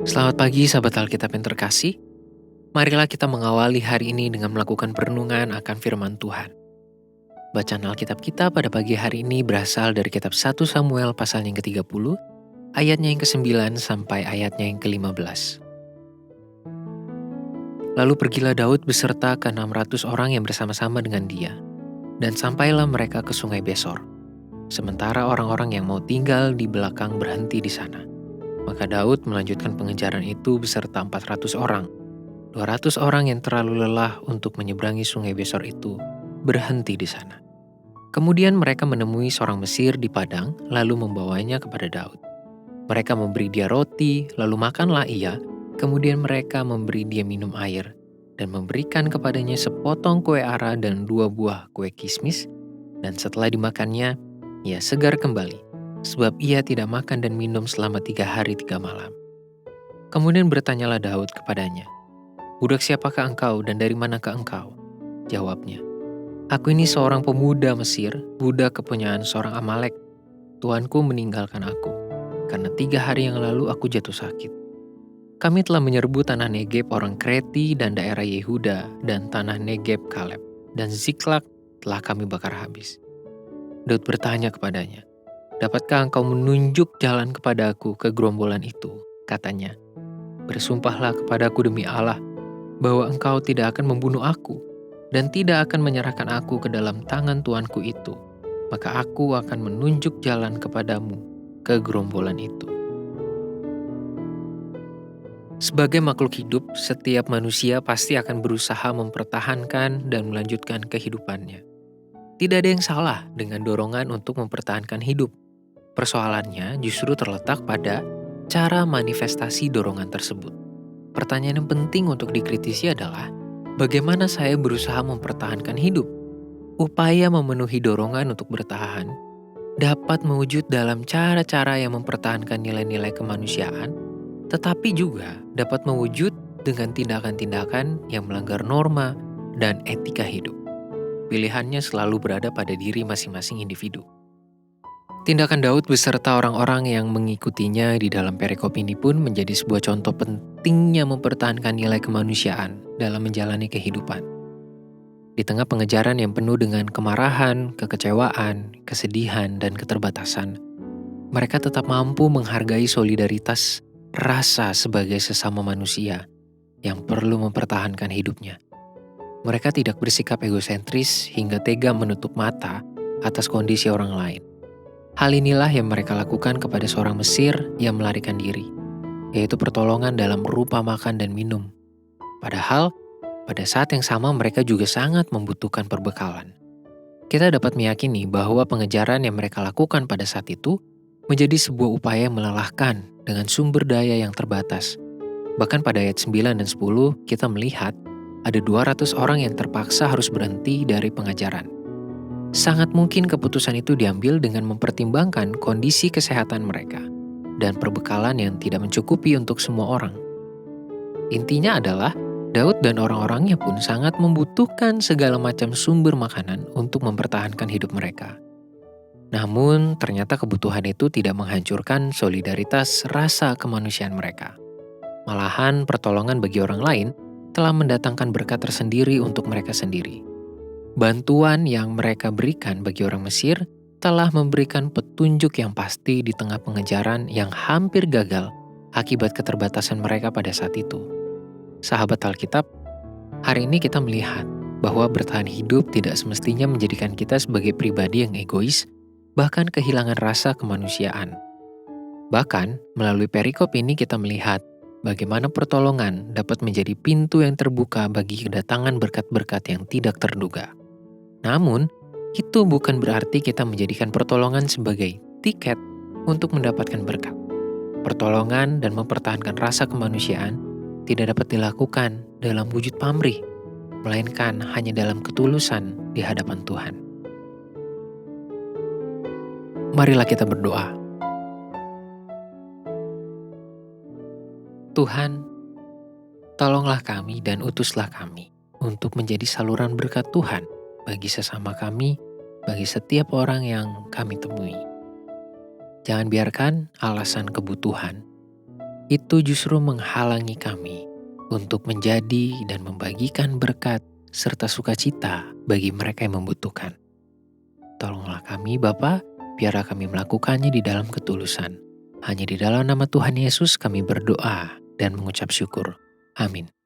Selamat pagi sahabat Alkitab yang terkasih. Marilah kita mengawali hari ini dengan melakukan perenungan akan firman Tuhan. Bacaan Alkitab kita pada pagi hari ini berasal dari kitab 1 Samuel pasal yang ke-30, ayatnya yang ke-9 sampai ayatnya yang ke-15. Lalu pergilah Daud beserta ke-600 orang yang bersama-sama dengan dia, dan sampailah mereka ke sungai Besor. Sementara orang-orang yang mau tinggal di belakang berhenti di sana. Maka Daud melanjutkan pengejaran itu beserta 400 orang. 200 orang yang terlalu lelah untuk menyeberangi sungai Besor itu berhenti di sana. Kemudian mereka menemui seorang Mesir di padang, lalu membawanya kepada Daud. Mereka memberi dia roti, lalu makanlah ia. Kemudian mereka memberi dia minum air, dan memberikan kepadanya sepotong kue ara dan 2 buah kue kismis. Dan setelah dimakannya, ia segar kembali, sebab ia tidak makan dan minum selama 3 hari 3 malam. Kemudian bertanyalah Daud kepadanya, "Budak siapakah engkau dan dari manakah engkau?" Jawabnya, "Aku ini seorang pemuda Mesir, budak kepunyaan seorang Amalek. Tuanku meninggalkan aku, karena 3 hari yang lalu aku jatuh sakit. Kami telah menyerbu tanah Negeb orang Kreti dan daerah Yehuda dan tanah Negeb Kaleb, dan Ziklag telah kami bakar habis." Daud bertanya kepadanya, "Dapatkah engkau menunjuk jalan kepadaku ke gerombolan itu?" Katanya, "Bersumpahlah kepadaku demi Allah, bahwa engkau tidak akan membunuh aku, dan tidak akan menyerahkan aku ke dalam tangan tuanku itu, maka aku akan menunjuk jalan kepadamu ke gerombolan itu." Sebagai makhluk hidup, setiap manusia pasti akan berusaha mempertahankan dan melanjutkan kehidupannya. Tidak ada yang salah dengan dorongan untuk mempertahankan hidup. Persoalannya justru terletak pada cara manifestasi dorongan tersebut. Pertanyaan yang penting untuk dikritisi adalah, bagaimana saya berusaha mempertahankan hidup? Upaya memenuhi dorongan untuk bertahan dapat mewujud dalam cara-cara yang mempertahankan nilai-nilai kemanusiaan, tetapi juga dapat mewujud dengan tindakan-tindakan yang melanggar norma dan etika hidup. Pilihannya selalu berada pada diri masing-masing individu. Tindakan Daud beserta orang-orang yang mengikutinya di dalam perikop ini pun menjadi sebuah contoh pentingnya mempertahankan nilai kemanusiaan dalam menjalani kehidupan. Di tengah pengejaran yang penuh dengan kemarahan, kekecewaan, kesedihan, dan keterbatasan, mereka tetap mampu menghargai solidaritas rasa sebagai sesama manusia yang perlu mempertahankan hidupnya. Mereka tidak bersikap egosentris hingga tega menutup mata atas kondisi orang lain. Hal inilah yang mereka lakukan kepada seorang Mesir yang melarikan diri, yaitu pertolongan dalam rupa makan dan minum. Padahal, pada saat yang sama mereka juga sangat membutuhkan perbekalan. Kita dapat meyakini bahwa pengejaran yang mereka lakukan pada saat itu menjadi sebuah upaya yang melelahkan dengan sumber daya yang terbatas. Bahkan pada ayat 9 dan 10 kita melihat ada 200 orang yang terpaksa harus berhenti dari pengajaran. Sangat mungkin keputusan itu diambil dengan mempertimbangkan kondisi kesehatan mereka dan perbekalan yang tidak mencukupi untuk semua orang. Intinya adalah, Daud dan orang-orangnya pun sangat membutuhkan segala macam sumber makanan untuk mempertahankan hidup mereka. Namun, ternyata kebutuhan itu tidak menghancurkan solidaritas rasa kemanusiaan mereka. Malahan, pertolongan bagi orang lain telah mendatangkan berkat tersendiri untuk mereka sendiri. Bantuan yang mereka berikan bagi orang Mesir telah memberikan petunjuk yang pasti di tengah pengejaran yang hampir gagal akibat keterbatasan mereka pada saat itu. Sahabat Alkitab, hari ini kita melihat bahwa bertahan hidup tidak semestinya menjadikan kita sebagai pribadi yang egois, bahkan kehilangan rasa kemanusiaan. Bahkan, melalui perikop ini kita melihat bagaimana pertolongan dapat menjadi pintu yang terbuka bagi kedatangan berkat-berkat yang tidak terduga. Namun, itu bukan berarti kita menjadikan pertolongan sebagai tiket untuk mendapatkan berkat. Pertolongan dan mempertahankan rasa kemanusiaan tidak dapat dilakukan dalam wujud pamrih, melainkan hanya dalam ketulusan di hadapan Tuhan. Marilah kita berdoa. Tuhan, tolonglah kami dan utuslah kami untuk menjadi saluran berkat Tuhan bagi sesama kami, bagi setiap orang yang kami temui. Jangan biarkan alasan kebutuhan itu justru menghalangi kami untuk menjadi dan membagikan berkat serta sukacita bagi mereka yang membutuhkan. Tolonglah kami Bapa, biarlah kami melakukannya di dalam ketulusan. Hanya di dalam nama Tuhan Yesus kami berdoa dan mengucap syukur. Amin.